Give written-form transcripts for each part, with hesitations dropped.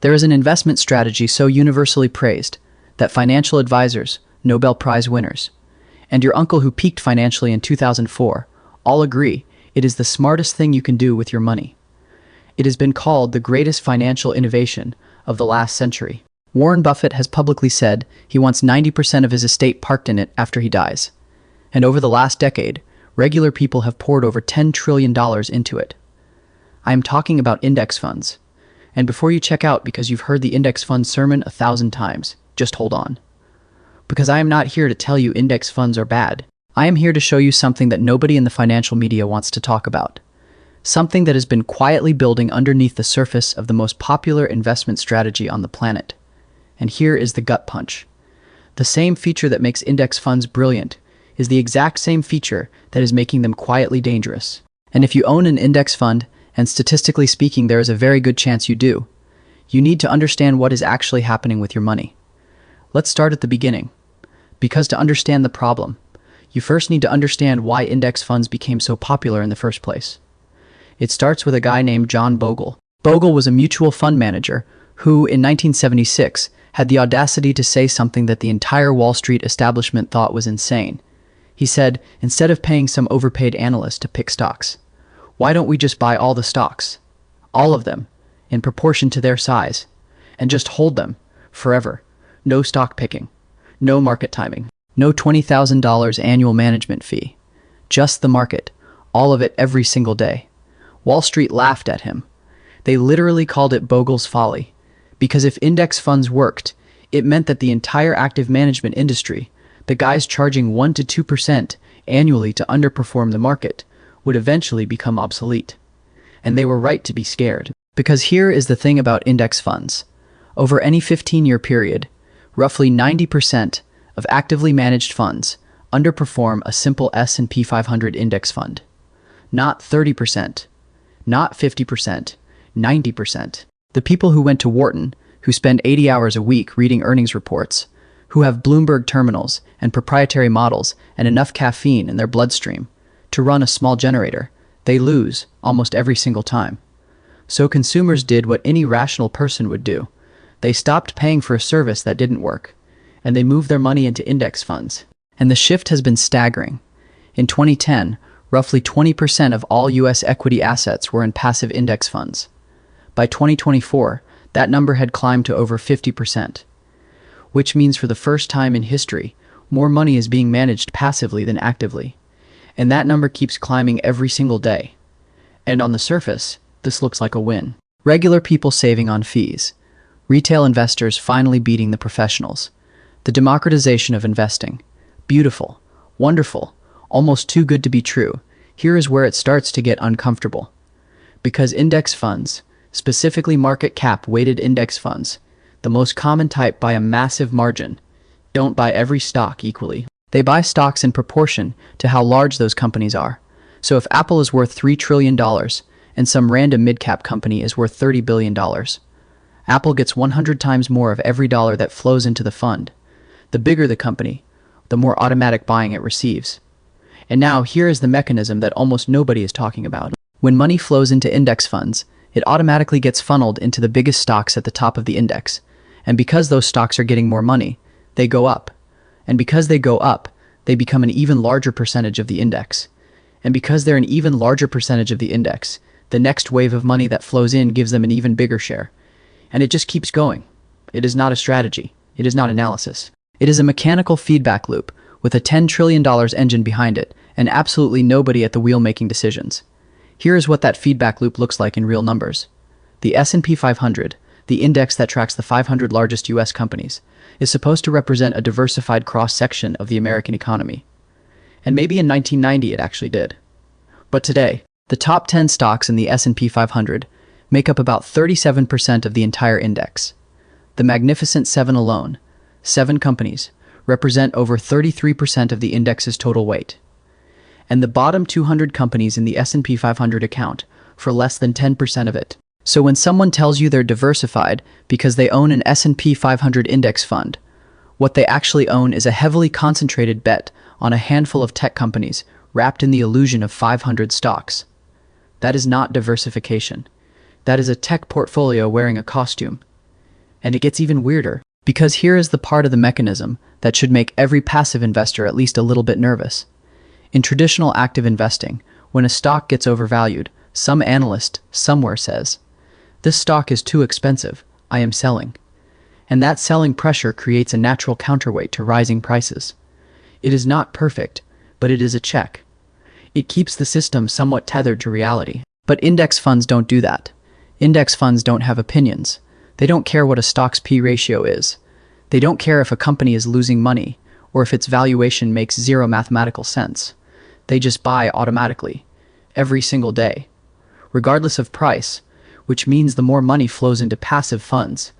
There is an investment strategy so universally praised that financial advisors, Nobel Prize winners, and your uncle who peaked financially in 2004 all agree it is the smartest thing you can do with your money. It has been called the greatest financial innovation of the last century. Warren Buffett has publicly said he wants 90% of his estate parked in it after he dies. And over the last decade, regular people have poured over $10 trillion into it. I am talking about index funds. And before you check out because you've heard the index fund sermon 1,000 times, just hold on. Because I am not here to tell you index funds are bad. I am here to show you something that nobody in the financial media wants to talk about. Something that has been quietly building underneath the surface of the most popular investment strategy on the planet. And here is the gut punch. The same feature that makes index funds brilliant is the exact same feature that is making them quietly dangerous. And if you own an index fund, and statistically speaking there is a very good chance you do, you need to understand what is actually happening with your money. Let's start at the beginning. Because to understand the problem, you first need to understand why index funds became so popular in the first place. It starts with a guy named John Bogle. Bogle was a mutual fund manager who, in 1976, had the audacity to say something that the entire Wall Street establishment thought was insane. He said, instead of paying some overpaid analyst to pick stocks, why don't we just buy all the stocks? All of them, in proportion to their size, and just hold them forever. No stock picking, no market timing, no $20,000 annual management fee. Just the market, all of it every single day. Wall Street laughed at him. They literally called it Bogle's folly, because if index funds worked, it meant that the entire active management industry, the guys charging 1 to 2% annually to underperform the market, would eventually become obsolete. And they were right to be scared. Because here is the thing about index funds. Over any 15-year period, roughly 90% of actively managed funds underperform a simple S&P 500 index fund. Not 30%, not 50%, 90%. The people who went to Wharton, who spend 80 hours a week reading earnings reports, who have Bloomberg terminals and proprietary models and enough caffeine in their bloodstream to run a small generator, they lose almost every single time. So consumers did what any rational person would do. They stopped paying for a service that didn't work, and they moved their money into index funds. And the shift has been staggering. In 2010, roughly 20% of all US equity assets were in passive index funds. By 2024, that number had climbed to over 50%, which means for the first time in history, more money is being managed passively than actively. And that number keeps climbing every single day. And on the surface, this looks like a win. Regular people saving on fees. Retail investors finally beating the professionals. The democratization of investing. Beautiful, wonderful, almost too good to be true. Here is where it starts to get uncomfortable. Because index funds, specifically market cap weighted index funds, the most common type by a massive margin, don't buy every stock equally. They buy stocks in proportion to how large those companies are. So if Apple is worth $3 trillion and some random mid-cap company is worth $30 billion, Apple gets 100 times more of every dollar that flows into the fund. The bigger the company, the more automatic buying it receives. And now here is the mechanism that almost nobody is talking about. When money flows into index funds, it automatically gets funneled into the biggest stocks at the top of the index. And because those stocks are getting more money, they go up. And because they go up, they become an even larger percentage of the index. And because they're an even larger percentage of the index, the next wave of money that flows in gives them an even bigger share. And it just keeps going. It is not a strategy. It is not analysis. It is a mechanical feedback loop with a $10 trillion engine behind it and absolutely nobody at the wheel making decisions. Here is what that feedback loop looks like in real numbers. The S&P 500, the index that tracks the 500 largest US companies, is supposed to represent a diversified cross-section of the American economy. And maybe in 1990 it actually did. But today, the top 10 stocks in the S&P 500 make up about 37% of the entire index. The Magnificent Seven alone, 7 companies, represent over 33% of the index's total weight. And the bottom 200 companies in the S&P 500 account for less than 10% of it. So when someone tells you they're diversified because they own an S&P 500 index fund, what they actually own is a heavily concentrated bet on a handful of tech companies wrapped in the illusion of 500 stocks. That is not diversification. That is a tech portfolio wearing a costume. And it gets even weirder, because here is the part of the mechanism that should make every passive investor at least a little bit nervous. In traditional active investing, when a stock gets overvalued, some analyst somewhere says, "This stock is too expensive, I am selling." And that selling pressure creates a natural counterweight to rising prices. It is not perfect, but it is a check. It keeps the system somewhat tethered to reality. But index funds don't do that. Index funds don't have opinions. They don't care what a stock's P ratio is. They don't care if a company is losing money or if its valuation makes zero mathematical sense. They just buy automatically, every single day, regardless of price, which means the more money flows into passive funds,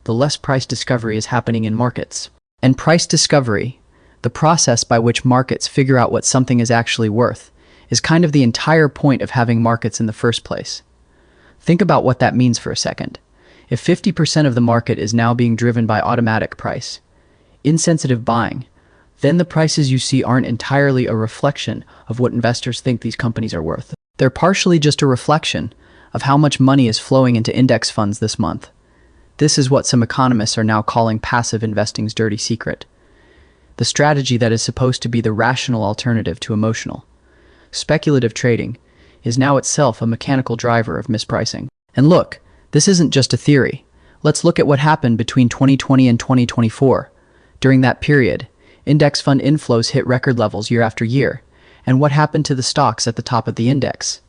the less price discovery is happening in markets. And price discovery, the process by which markets figure out what something is actually worth, is kind of the entire point of having markets in the first place. Think about what that means for a second. If 50% of the market is now being driven by automatic price, insensitive buying, then the prices you see aren't entirely a reflection of what investors think these companies are worth. They're partially just a reflection of how much money is flowing into index funds this month. This is what some economists are now calling passive investing's dirty secret. The strategy that is supposed to be the rational alternative to emotional. Speculative trading is now itself a mechanical driver of mispricing. And look, this isn't just a theory. Let's look at what happened between 2020 and 2024. During that period, index fund inflows hit record levels year after year. And what happened to the stocks at the top of the index?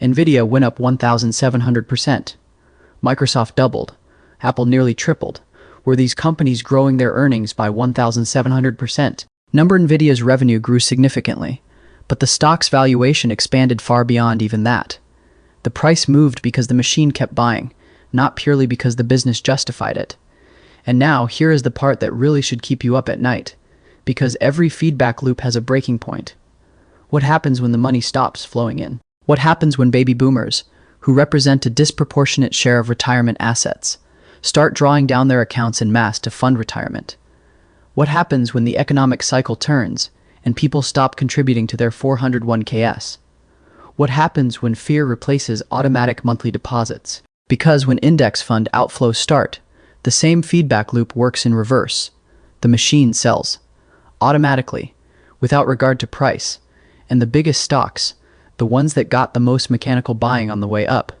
Nvidia went up 1,700%. Microsoft doubled. Apple nearly tripled. Were these companies growing their earnings by 1,700%? Nvidia's revenue grew significantly, but the stock's valuation expanded far beyond even that. The price moved because the machine kept buying, not purely because the business justified it. And now, here is the part that really should keep you up at night, because every feedback loop has a breaking point. What happens when the money stops flowing in? What happens when baby boomers, who represent a disproportionate share of retirement assets, start drawing down their accounts en masse to fund retirement? What happens when the economic cycle turns and people stop contributing to their 401ks? What happens when fear replaces automatic monthly deposits? Because when index fund outflows start, the same feedback loop works in reverse. The machine sells automatically, without regard to price, and the biggest stocks, the ones that got the most mechanical buying on the way up,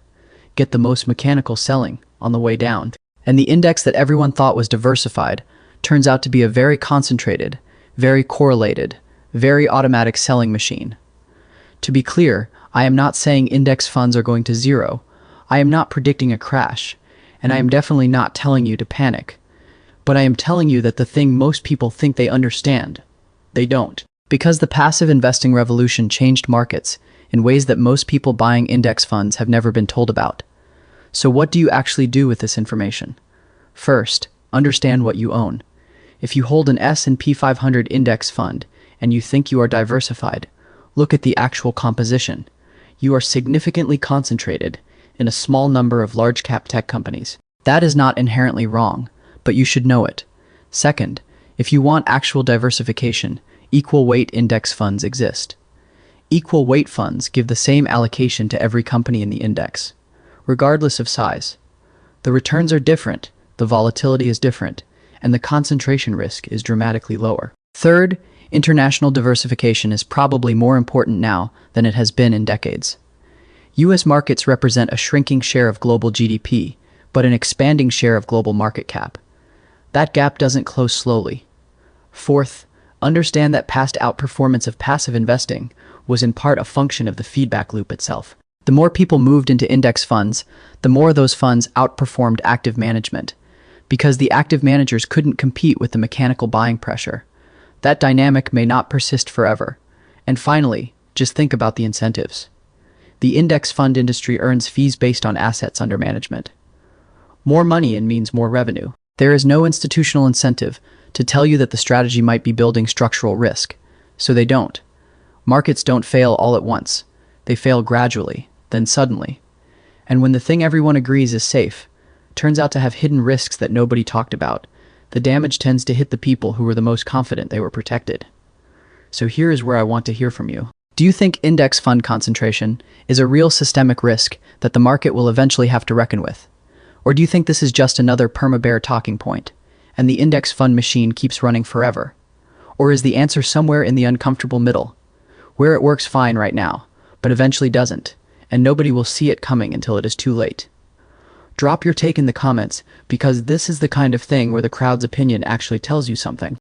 get the most mechanical selling on the way down. And the index that everyone thought was diversified turns out to be a very concentrated, very correlated, very automatic selling machine. To be clear, I am not saying index funds are going to zero. I am not predicting a crash, and I am definitely not telling you to panic. But I am telling you that the thing most people think they understand, they don't. Because the passive investing revolution changed markets in ways that most people buying index funds have never been told about. So what do you actually do with this information? First, understand what you own. If you hold an S&P 500 index fund and you think you are diversified, look at the actual composition. You are significantly concentrated in a small number of large-cap tech companies. That is not inherently wrong, but you should know it. Second, if you want actual diversification, equal weight index funds exist. Equal weight funds give the same allocation to every company in the index, regardless of size. The returns are different, the volatility is different, and the concentration risk is dramatically lower. Third, international diversification is probably more important now than it has been in decades. U.S. markets represent a shrinking share of global GDP, but an expanding share of global market cap. That gap doesn't close slowly. Fourth, understand that past outperformance of passive investing was in part a function of the feedback loop itself. The more people moved into index funds, the more those funds outperformed active management, because the active managers couldn't compete with the mechanical buying pressure. That dynamic may not persist forever. And finally, just think about the incentives. The index fund industry earns fees based on assets under management. More money in means more revenue. There is no institutional incentive to tell you that the strategy might be building structural risk, so they don't. Markets don't fail all at once. They fail gradually, then suddenly. And when the thing everyone agrees is safe turns out to have hidden risks that nobody talked about, the damage tends to hit the people who were the most confident they were protected. So here is where I want to hear from you. Do you think index fund concentration is a real systemic risk that the market will eventually have to reckon with? Or do you think this is just another perma-bear talking point, and the index fund machine keeps running forever? Or is the answer somewhere in the uncomfortable middle, where it works fine right now, but eventually doesn't, and nobody will see it coming until it is too late? Drop your take in the comments, because this is the kind of thing where the crowd's opinion actually tells you something.